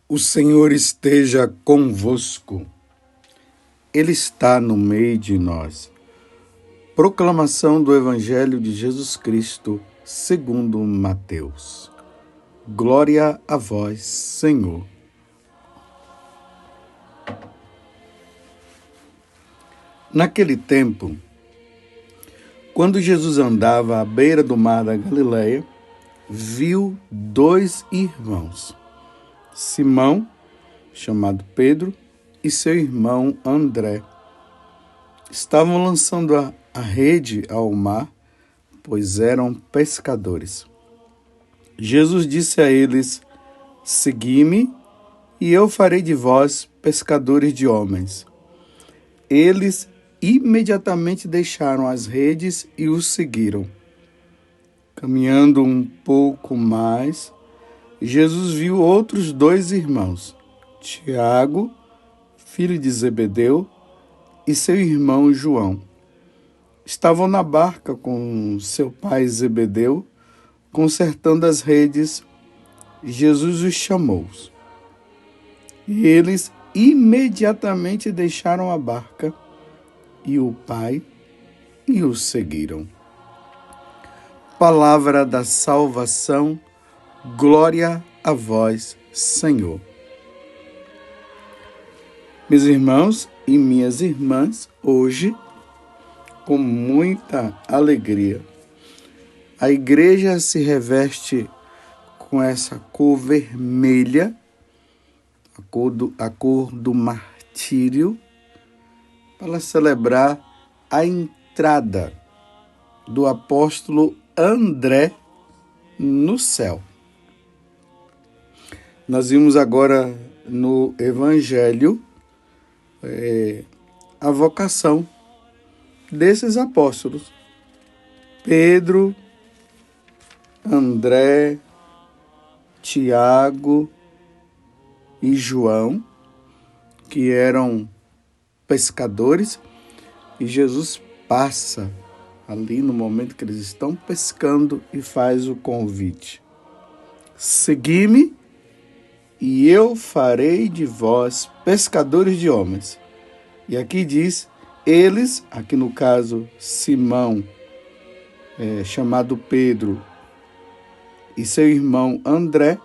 O Senhor esteja convosco. Ele está no meio de nós. Proclamação do Evangelho de Jesus Cristo, segundo Mateus. Glória a vós, Senhor. Naquele tempo, quando Jesus andava à beira do mar da Galileia, viu dois irmãos, Simão, chamado Pedro, e seu irmão André. Estavam lançando a rede ao mar, pois eram pescadores. Jesus disse a eles: Segui-me, e eu farei de vós pescadores de homens. Eles imediatamente deixaram as redes e o seguiram. Caminhando um pouco mais, Jesus viu outros dois irmãos, Tiago, filho de Zebedeu, e seu irmão João. Estavam na barca com seu pai Zebedeu, consertando as redes. Jesus os chamou. E eles imediatamente deixaram a barca e o pai e o seguiram. Palavra da salvação, glória a vós, Senhor. Meus irmãos e minhas irmãs, hoje, com muita alegria, a igreja se reveste com essa cor vermelha, a cor do martírio, para celebrar a entrada do apóstolo André no céu. Nós vimos agora no Evangelho a vocação desses apóstolos, Pedro, André, Tiago e João, que eram pescadores, e Jesus passa ali no momento que eles estão pescando e faz o convite: Segui-me, e eu farei de vós pescadores de homens. E aqui diz, eles, aqui no caso Simão, chamado Pedro, e seu irmão André,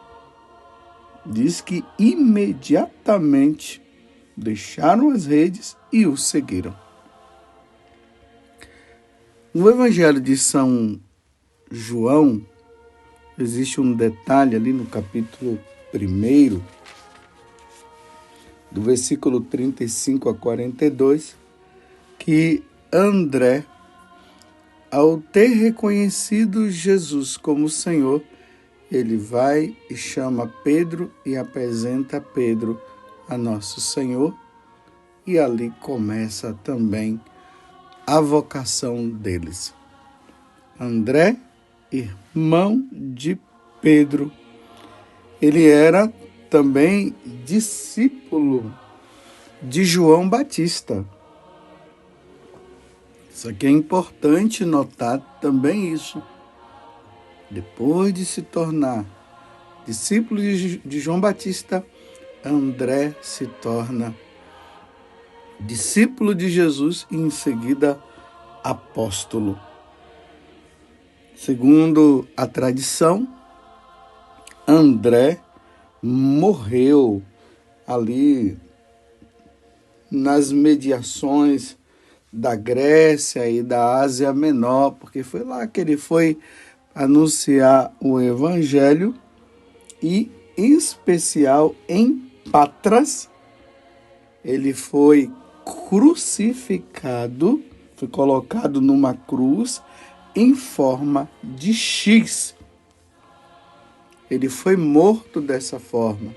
diz que imediatamente deixaram as redes e o seguiram. No Evangelho de São João, existe um detalhe ali no capítulo 1, do versículo 35 a 42, que André, ao ter reconhecido Jesus como Senhor, ele vai e chama Pedro e apresenta Pedro a nosso Senhor, e ali começa também a vocação deles. André, irmão de Pedro, ele era também discípulo de João Batista. Isso aqui é importante notar também isso. Depois de se tornar discípulo de João Batista, André se torna discípulo de Jesus e em seguida apóstolo. Segundo a tradição, André morreu ali nas mediações da Grécia e da Ásia Menor, porque foi lá que ele foi anunciar o Evangelho, e em especial em Patras ele foi crucificado, foi colocado numa cruz em forma de X. Ele foi morto dessa forma.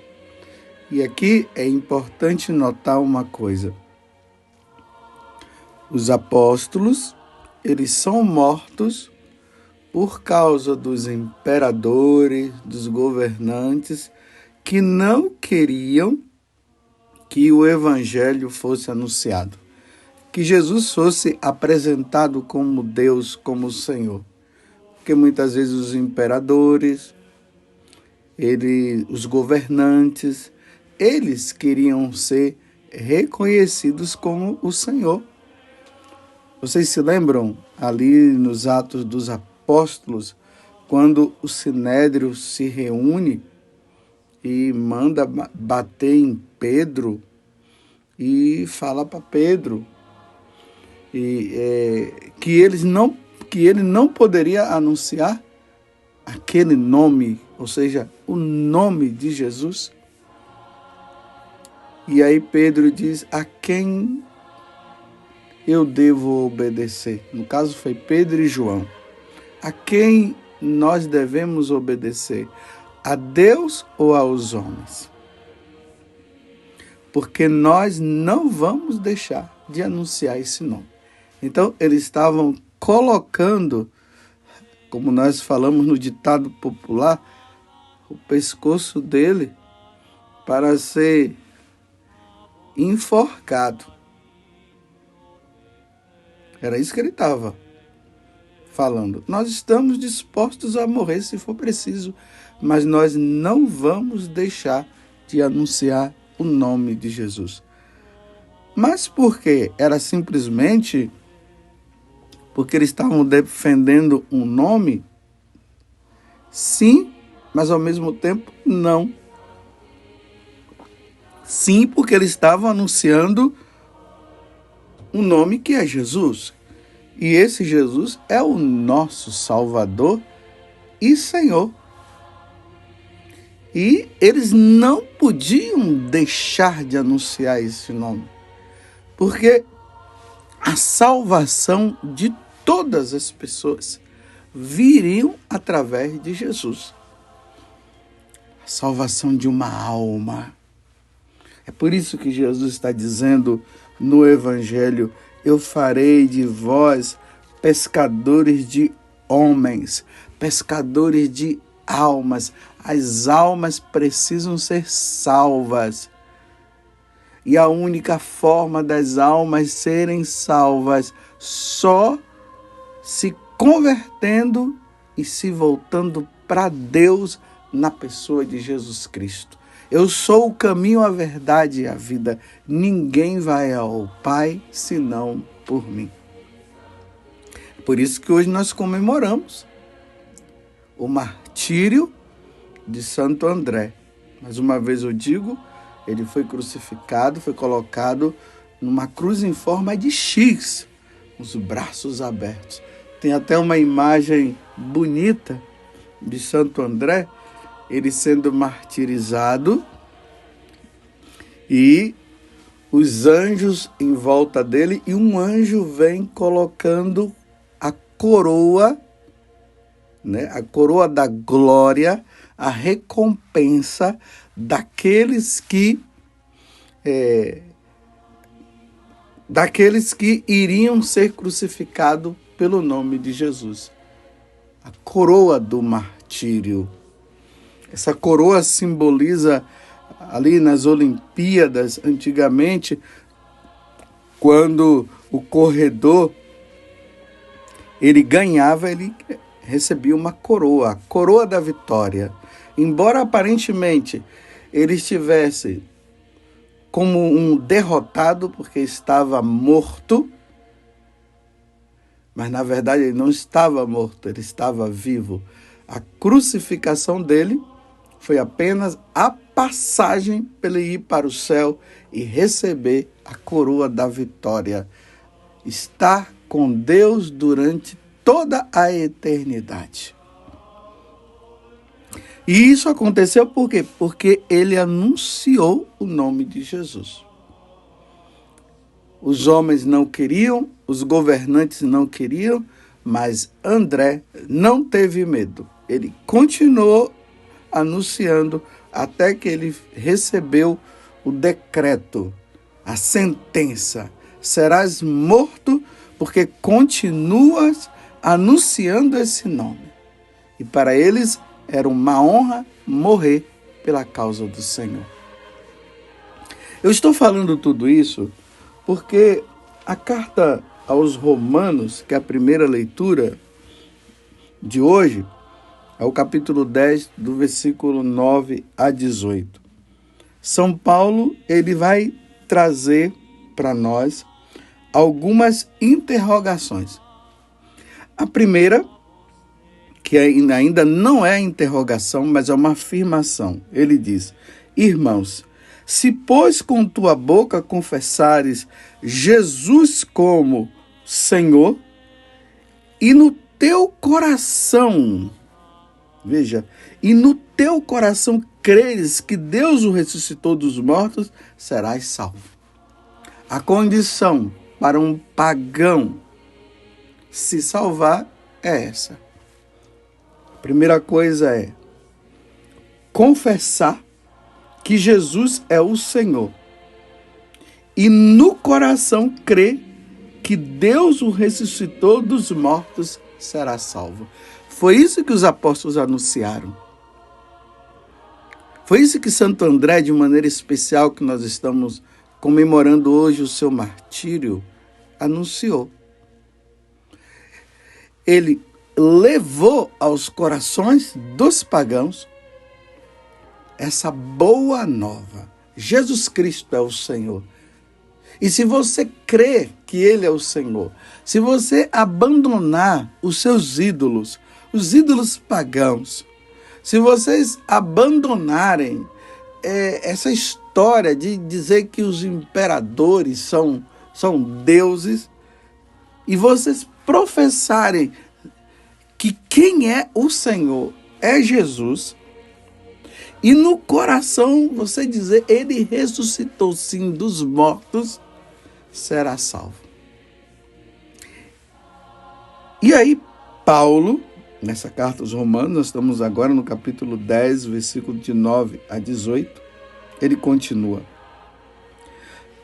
E aqui é importante notar uma coisa. Os apóstolos, eles são mortos por causa dos imperadores, dos governantes, que não queriam que o Evangelho fosse anunciado, que Jesus fosse apresentado como Deus, como Senhor. Porque muitas vezes os imperadores, os governantes, eles queriam ser reconhecidos como o Senhor. Vocês se lembram ali nos Atos dos Apóstolos, quando o Sinédrio se reúne e manda bater em Pedro e fala para Pedro que ele não poderia anunciar aquele nome, ou seja, o nome de Jesus. E aí Pedro diz: a quem eu devo obedecer? No caso foi Pedro e João. A quem nós devemos obedecer? A Deus ou aos homens? Porque nós não vamos deixar de anunciar esse nome. Então, eles estavam colocando, como nós falamos no ditado popular, o pescoço dele para ser enforcado. Era isso que ele estava falando. Nós estamos dispostos a morrer se for preciso, mas nós não vamos deixar de anunciar o nome de Jesus. Mas por quê? Era simplesmente porque eles estavam defendendo um nome? Sim, mas ao mesmo tempo não. Sim, porque eles estavam anunciando um nome que é Jesus. E esse Jesus é o nosso Salvador e Senhor. E eles não podiam deixar de anunciar esse nome, porque a salvação de todas as pessoas viriam através de Jesus. A salvação de uma alma. É por isso que Jesus está dizendo no Evangelho: eu farei de vós pescadores de homens, pescadores de almas. As almas precisam ser salvas. E a única forma das almas serem salvas só se convertendo e se voltando para Deus na pessoa de Jesus Cristo. Eu sou o caminho, a verdade e a vida. Ninguém vai ao Pai senão por mim. Por isso que hoje nós comemoramos o martírio de Santo André. Mais uma vez eu digo, ele foi crucificado, foi colocado numa cruz em forma de X, com os braços abertos. Tem até uma imagem bonita de Santo André, ele sendo martirizado e os anjos em volta dele, e um anjo vem colocando a coroa, né, a coroa da glória, a recompensa daqueles que iriam ser crucificados pelo nome de Jesus. A coroa do martírio. Essa coroa simboliza ali nas Olimpíadas, antigamente, quando o corredor ele ganhava, ele recebia uma coroa, a coroa da vitória. Embora aparentemente ele estivesse como um derrotado porque estava morto, mas na verdade ele não estava morto, ele estava vivo. A crucificação dele foi apenas a passagem para ele ir para o céu e receber a coroa da vitória. Estar com Deus durante toda a eternidade. E isso aconteceu por quê? Porque ele anunciou o nome de Jesus. Os homens não queriam, os governantes não queriam, mas André não teve medo. Ele continuou anunciando até que ele recebeu o decreto, a sentença. Serás morto porque continuas anunciando esse nome. E para eles era uma honra morrer pela causa do Senhor. Eu estou falando tudo isso porque a carta aos Romanos, que é a primeira leitura de hoje, é o capítulo 10, do versículo 9 a 18. São Paulo, ele vai trazer para nós algumas interrogações. A primeira, que ainda não é interrogação, mas é uma afirmação. Ele diz: irmãos, se pois com tua boca confessares Jesus como Senhor, e no teu coração, veja, e no teu coração creres que Deus o ressuscitou dos mortos, serás salvo. A condição para um pagão se salvar é essa. A primeira coisa é confessar que Jesus é o Senhor e no coração crer que Deus o ressuscitou dos mortos, será salvo. Foi isso que os apóstolos anunciaram. Foi isso que Santo André, de maneira especial, que nós estamos comemorando hoje o seu martírio, anunciou. Ele levou aos corações dos pagãos essa boa nova. Jesus Cristo é o Senhor. E se você crê que Ele é o Senhor, se você abandonar os seus ídolos, os ídolos pagãos, se vocês abandonarem essa história de dizer que os imperadores são deuses, e vocês professarem que quem é o Senhor é Jesus, e no coração você dizer, ele ressuscitou sim dos mortos, será salvo. E aí, Paulo, nessa carta aos Romanos, nós estamos agora no capítulo 10, versículo de 9 a 18, ele continua: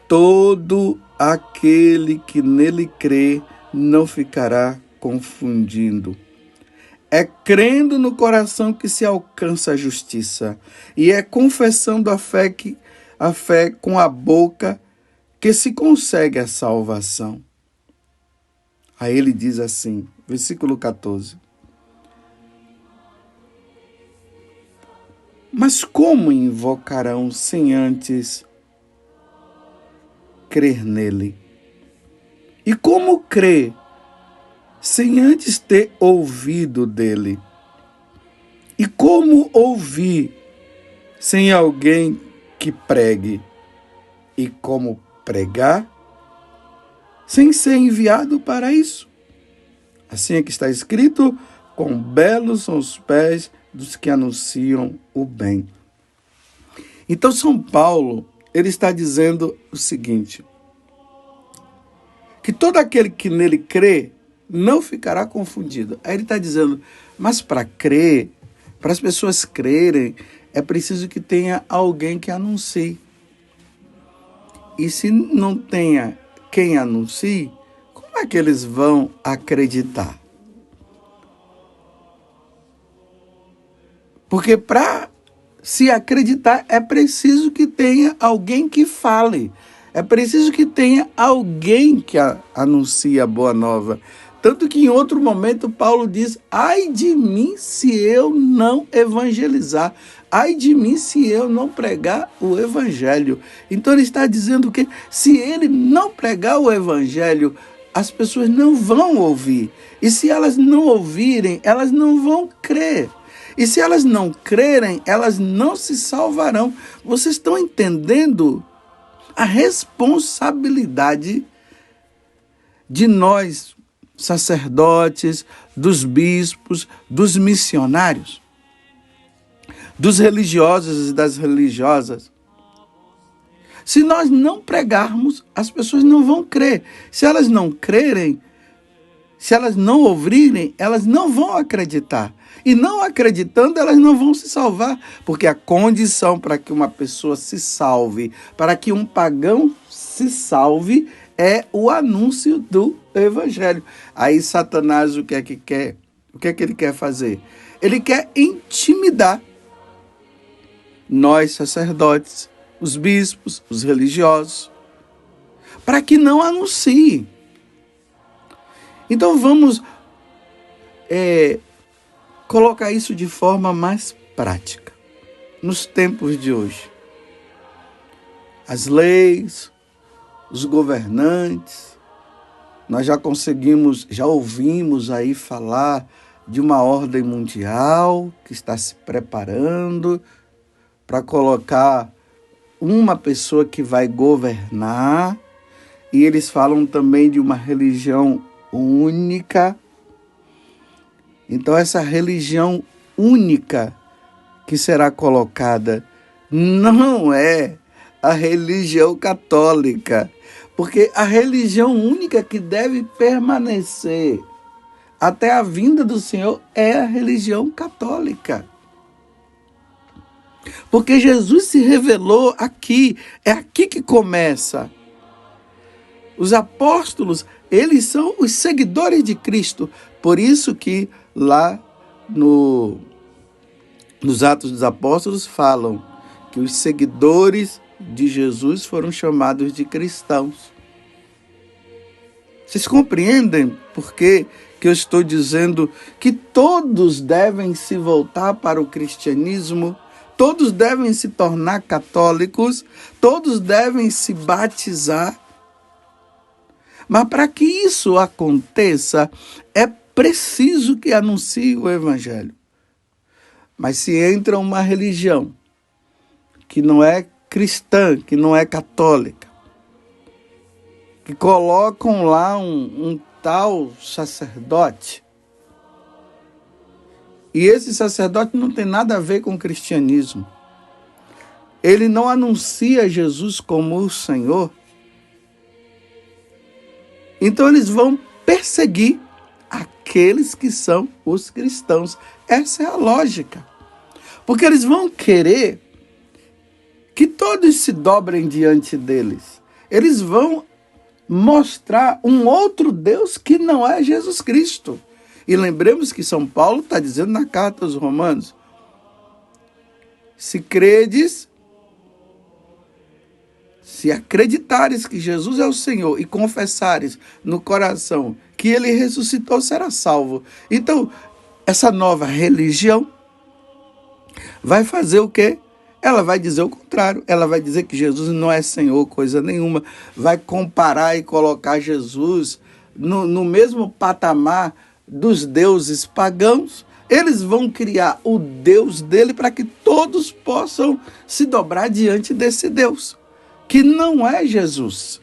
todo aquele que nele crê não ficará confundindo. É crendo no coração que se alcança a justiça, e é confessando a fé com a boca que se consegue a salvação. Aí ele diz assim, versículo 14: mas como invocarão sem antes crer nele? E como crer sem antes ter ouvido dele? E como ouvir sem alguém que pregue? E como pregar sem ser enviado para isso? Assim é que está escrito: quão belos são os pés dos que anunciam o bem. Então São Paulo, ele está dizendo o seguinte, que todo aquele que nele crê não ficará confundido. Aí ele está dizendo, mas para crer, para as pessoas crerem, é preciso que tenha alguém que anuncie. E se não tenha quem anuncie, como é que eles vão acreditar? Porque para se acreditar é preciso que tenha alguém que fale. É preciso que tenha alguém que anuncie a boa nova. Tanto que em outro momento Paulo diz, ai de mim se eu não evangelizar. Ai de mim se eu não pregar o evangelho. Então ele está dizendo que se ele não pregar o evangelho, as pessoas não vão ouvir. E se elas não ouvirem, elas não vão crer. E se elas não crerem, elas não se salvarão. Vocês estão entendendo a responsabilidade de nós, sacerdotes, dos bispos, dos missionários, dos religiosos e das religiosas? Se nós não pregarmos, as pessoas não vão crer. Se elas não crerem, se elas não ouvirem, elas não vão acreditar. E não acreditando, elas não vão se salvar. Porque a condição para que uma pessoa se salve, para que um pagão se salve, é o anúncio do evangelho. Aí Satanás o que é que quer? O que é que ele quer fazer? Ele quer intimidar nós, sacerdotes, os bispos, os religiosos, para que não anuncie. Então vamos colocar isso de forma mais prática, nos tempos de hoje. as leis, os governantes. Nós já ouvimos aí falar de uma ordem mundial que está se preparando para colocar uma pessoa que vai governar. E eles falam também de uma religião única. Então, essa religião única que será colocada não é a religião católica, porque a religião única que deve permanecer até a vinda do Senhor é a religião católica. Porque Jesus se revelou aqui, é aqui que começa. Os apóstolos, eles são os seguidores de Cristo. Por isso que lá nos Atos dos Apóstolos falam que os seguidores de Jesus foram chamados de cristãos. Vocês compreendem por que eu estou dizendo que todos devem se voltar para o cristianismo, todos devem se tornar católicos, todos devem se batizar? Mas para que isso aconteça, é preciso que anuncie o Evangelho. Mas se entra uma religião que não é cristã, que não é católica, que colocam lá um tal sacerdote, e esse sacerdote não tem nada a ver com o cristianismo, ele não anuncia Jesus como o Senhor, então eles vão perseguir aqueles que são os cristãos. Essa é a lógica. Porque eles vão querer que todos se dobrem diante deles. Eles vão mostrar um outro Deus que não é Jesus Cristo. E lembremos que São Paulo está dizendo na carta aos Romanos: se credes, se acreditares que Jesus é o Senhor e confessares no coração que Ele ressuscitou, será salvo. Então, essa nova religião vai fazer o quê? Ela vai dizer o contrário. Ela vai dizer que Jesus não é Senhor, coisa nenhuma. Vai comparar e colocar Jesus no mesmo patamar dos deuses pagãos. Eles vão criar o Deus dele para que todos possam se dobrar diante desse Deus, que não é Jesus.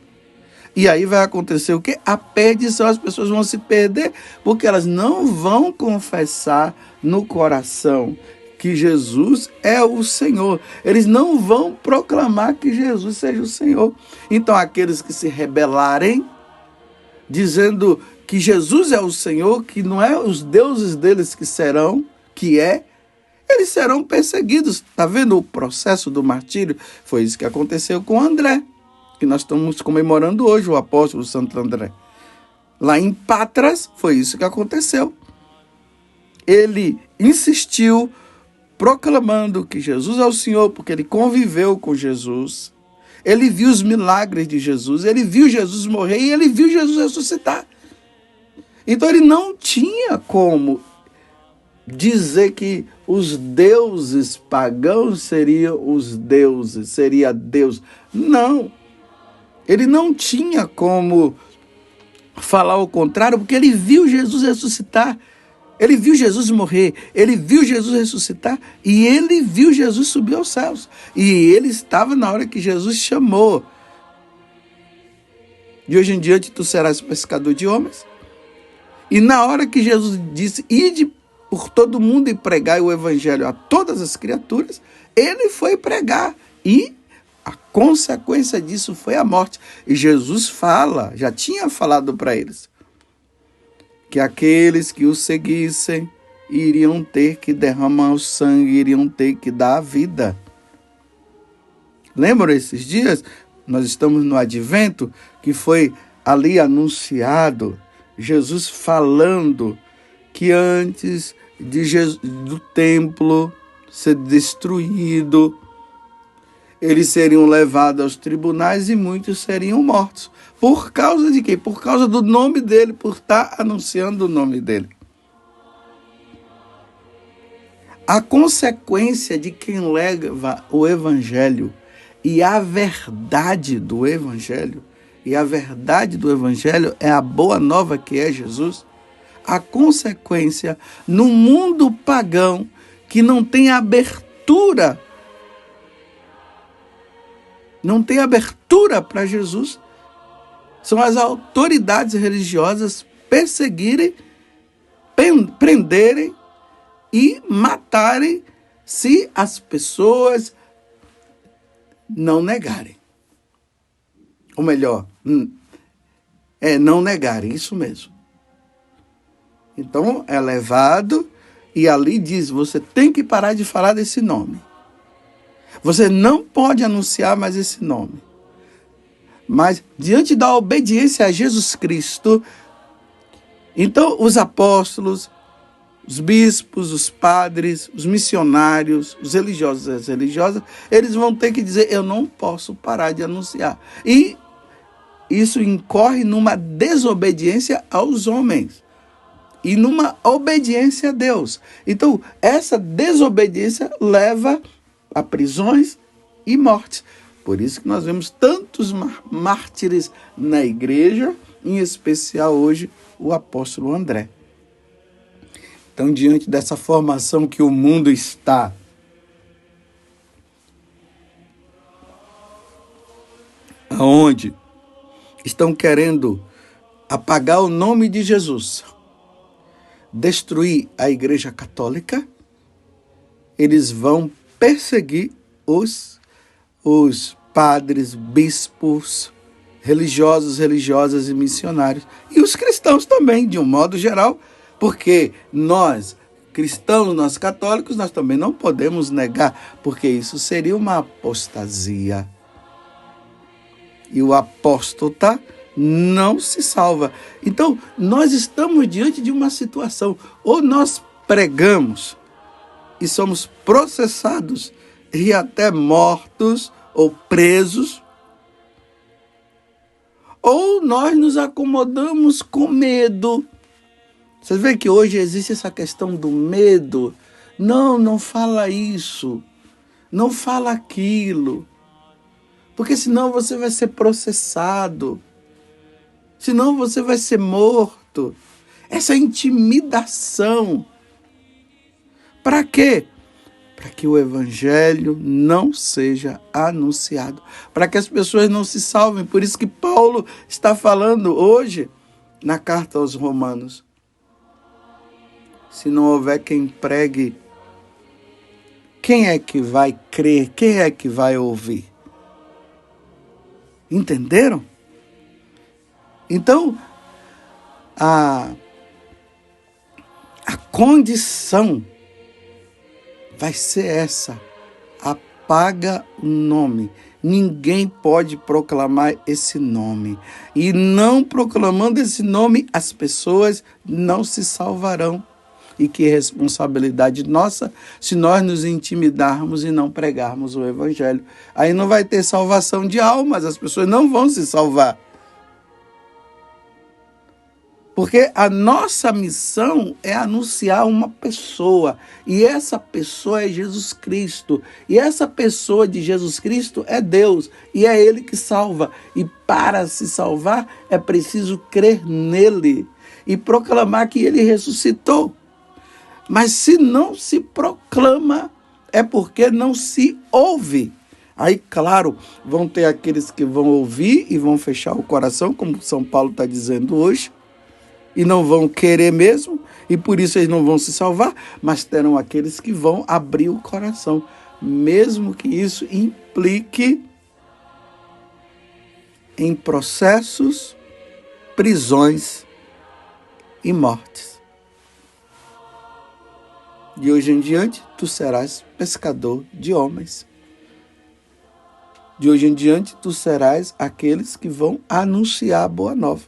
E aí vai acontecer o quê? A perdição. As pessoas vão se perder porque elas não vão confessar no coração que Jesus é o Senhor. Eles não vão proclamar que Jesus seja o Senhor. Então, aqueles que se rebelarem, dizendo que Jesus é o Senhor, que não é os deuses deles eles serão perseguidos. Está vendo o processo do martírio? Foi isso que aconteceu com André, que nós estamos comemorando hoje, o apóstolo Santo André. Lá em Patras, foi isso que aconteceu. Ele insistiu, proclamando que Jesus é o Senhor, porque ele conviveu com Jesus. Ele viu os milagres de Jesus, ele viu Jesus morrer e ele viu Jesus ressuscitar. Então ele não tinha como dizer que os deuses pagãos seriam os deuses, seria Deus. Não. Ele não tinha como falar o contrário, porque ele viu Jesus ressuscitar. Ele viu Jesus morrer, ele viu Jesus ressuscitar e ele viu Jesus subir aos céus. E ele estava na hora que Jesus chamou. De hoje em diante tu serás pescador de homens. E na hora que Jesus disse, ide por todo mundo e pregai o evangelho a todas as criaturas, ele foi pregar. E a consequência disso foi a morte. E Jesus fala, já tinha falado para eles, que aqueles que o seguissem iriam ter que derramar o sangue, iriam ter que dar a vida. Lembram esses dias? Nós estamos no Advento, que foi ali anunciado, Jesus falando que antes do templo ser destruído, eles seriam levados aos tribunais e muitos seriam mortos. Por causa de quê? Por causa do nome dele, por estar anunciando o nome dele. A consequência de quem leva o evangelho e a verdade do Evangelho. E a verdade do Evangelho é a boa nova que é Jesus. A consequência, no mundo pagão, que não tem abertura para Jesus, são as autoridades religiosas perseguirem, prenderem e matarem se as pessoas não negarem. Ou melhor, não negarem, isso mesmo. Então é levado e ali diz, você tem que parar de falar desse nome. Você não pode anunciar mais esse nome. Mas diante da obediência a Jesus Cristo, então os apóstolos, os bispos, os padres, os missionários, os religiosos e as religiosas, eles vão ter que dizer, eu não posso parar de anunciar. E isso incorre numa desobediência aos homens e numa obediência a Deus. Então, essa desobediência leva a prisões e mortes. Por isso que nós vemos tantos mártires na igreja, em especial hoje o apóstolo André. Então, diante dessa formação que o mundo está, aonde estão querendo apagar o nome de Jesus, destruir a Igreja Católica, eles vão perseguir os padres, bispos, religiosos, religiosas e missionários. E os cristãos também, de um modo geral, porque nós, cristãos, nós católicos, nós também não podemos negar, porque isso seria uma apostasia. E o apóstata não se salva. Então, nós estamos diante de uma situação. Ou nós pregamos e somos processados e até mortos ou presos, ou nós nos acomodamos com medo. Você vê que hoje existe essa questão do medo. Não fala isso. Não fala aquilo. Porque senão você vai ser processado. Senão você vai ser morto. Essa intimidação. Para quê? Para que o evangelho não seja anunciado. Para que as pessoas não se salvem. Por isso que Paulo está falando hoje na carta aos Romanos. Se não houver quem pregue, quem é que vai crer? Quem é que vai ouvir? Entenderam? Então, a condição vai ser essa. Apaga o nome. Ninguém pode proclamar esse nome. E não proclamando esse nome, as pessoas não se salvarão. E que responsabilidade nossa se nós nos intimidarmos e não pregarmos o evangelho. Aí não vai ter salvação de almas, as pessoas não vão se salvar. Porque a nossa missão é anunciar uma pessoa. E essa pessoa é Jesus Cristo. E essa pessoa de Jesus Cristo é Deus. E é Ele que salva. E para se salvar é preciso crer nele. E proclamar que Ele ressuscitou. Mas se não se proclama, é porque não se ouve. Aí, claro, vão ter aqueles que vão ouvir e vão fechar o coração, como São Paulo está dizendo hoje, e não vão querer mesmo, e por isso eles não vão se salvar, mas terão aqueles que vão abrir o coração, mesmo que isso implique em processos, prisões e mortes. De hoje em diante, tu serás pescador de homens. De hoje em diante, tu serás aqueles que vão anunciar a boa nova.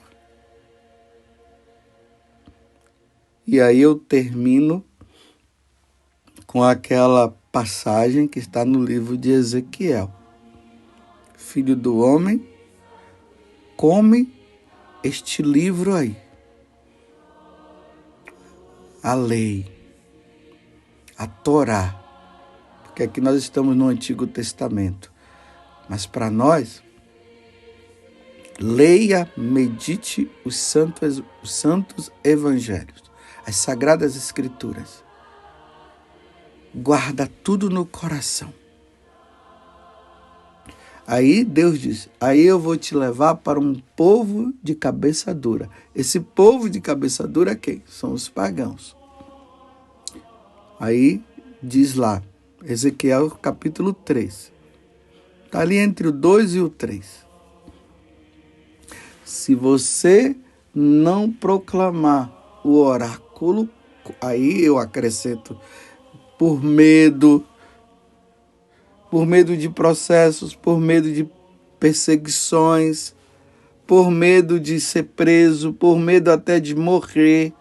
E aí eu termino com aquela passagem que está no livro de Ezequiel. Filho do homem, come este livro aí. A lei. A Torá, porque aqui nós estamos no Antigo Testamento. Mas para nós, leia, medite os santos evangelhos, as sagradas escrituras. Guarda tudo no coração. Aí Deus diz, aí eu vou te levar para um povo de cabeça dura. Esse povo de cabeça dura é quem? São os pagãos. Aí diz lá, Ezequiel capítulo 3. Está ali entre o 2 e o 3. Se você não proclamar o oráculo, aí eu acrescento, por medo de processos, por medo de perseguições, por medo de ser preso, por medo até de morrer.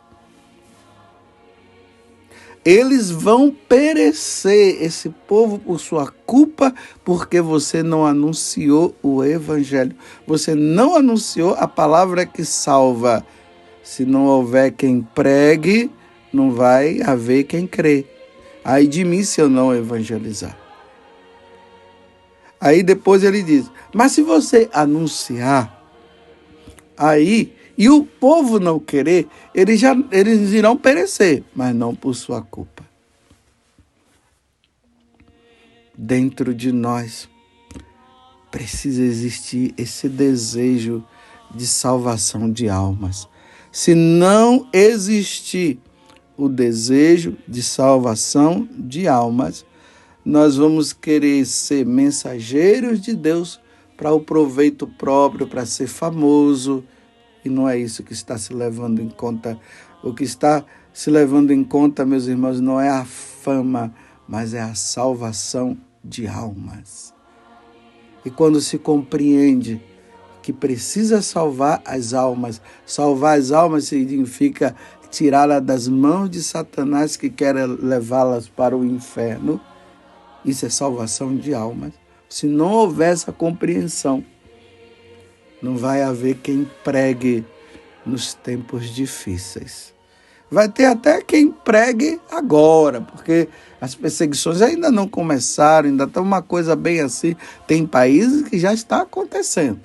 Eles vão perecer, esse povo, por sua culpa, porque você não anunciou o evangelho. Você não anunciou a palavra que salva. Se não houver quem pregue, não vai haver quem crê. Ai de mim se eu não evangelizar. Aí depois ele diz, mas se você anunciar, aí, e o povo não querer, eles irão perecer, mas não por sua culpa. Dentro de nós precisa existir esse desejo de salvação de almas. Se não existir o desejo de salvação de almas, nós vamos querer ser mensageiros de Deus para o proveito próprio, para ser famoso, e não é isso que está se levando em conta. O que está se levando em conta, meus irmãos, não é a fama, mas é a salvação de almas. E quando se compreende que precisa salvar as almas significa tirá-las das mãos de Satanás que quer levá-las para o inferno. Isso é salvação de almas. Se não houver essa compreensão, não vai haver quem pregue nos tempos difíceis. Vai ter até quem pregue agora, porque as perseguições ainda não começaram, ainda está uma coisa bem assim. Tem países que já está acontecendo.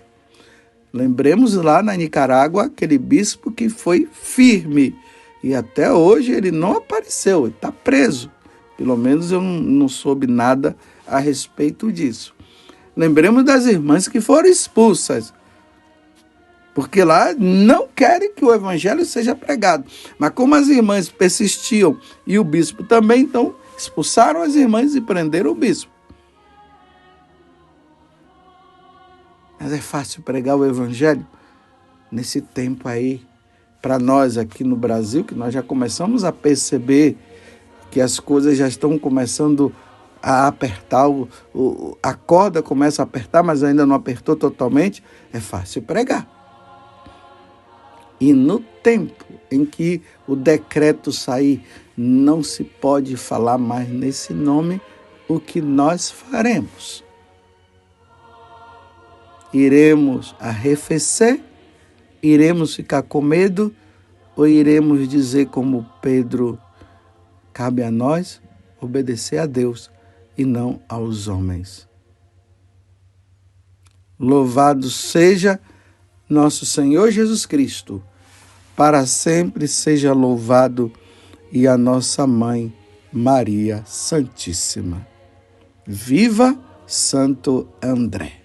Lembremos lá na Nicarágua, aquele bispo que foi firme. E até hoje ele não apareceu, ele está preso. Pelo menos eu não soube nada a respeito disso. Lembremos das irmãs que foram expulsas, porque lá não querem que o evangelho seja pregado. Mas como as irmãs persistiam e o bispo também, então expulsaram as irmãs e prenderam o bispo. Mas é fácil pregar o evangelho nesse tempo aí, para nós aqui no Brasil, que nós já começamos a perceber que as coisas já estão começando a apertar, a corda começa a apertar, mas ainda não apertou totalmente, é fácil pregar. E no tempo em que o decreto sair, não se pode falar mais nesse nome, o que nós faremos? Iremos arrefecer? Iremos ficar com medo? Ou iremos dizer como Pedro, cabe a nós obedecer a Deus e não aos homens? Louvado seja nosso Senhor Jesus Cristo, para sempre seja louvado, e a nossa Mãe Maria Santíssima. Viva Santo André!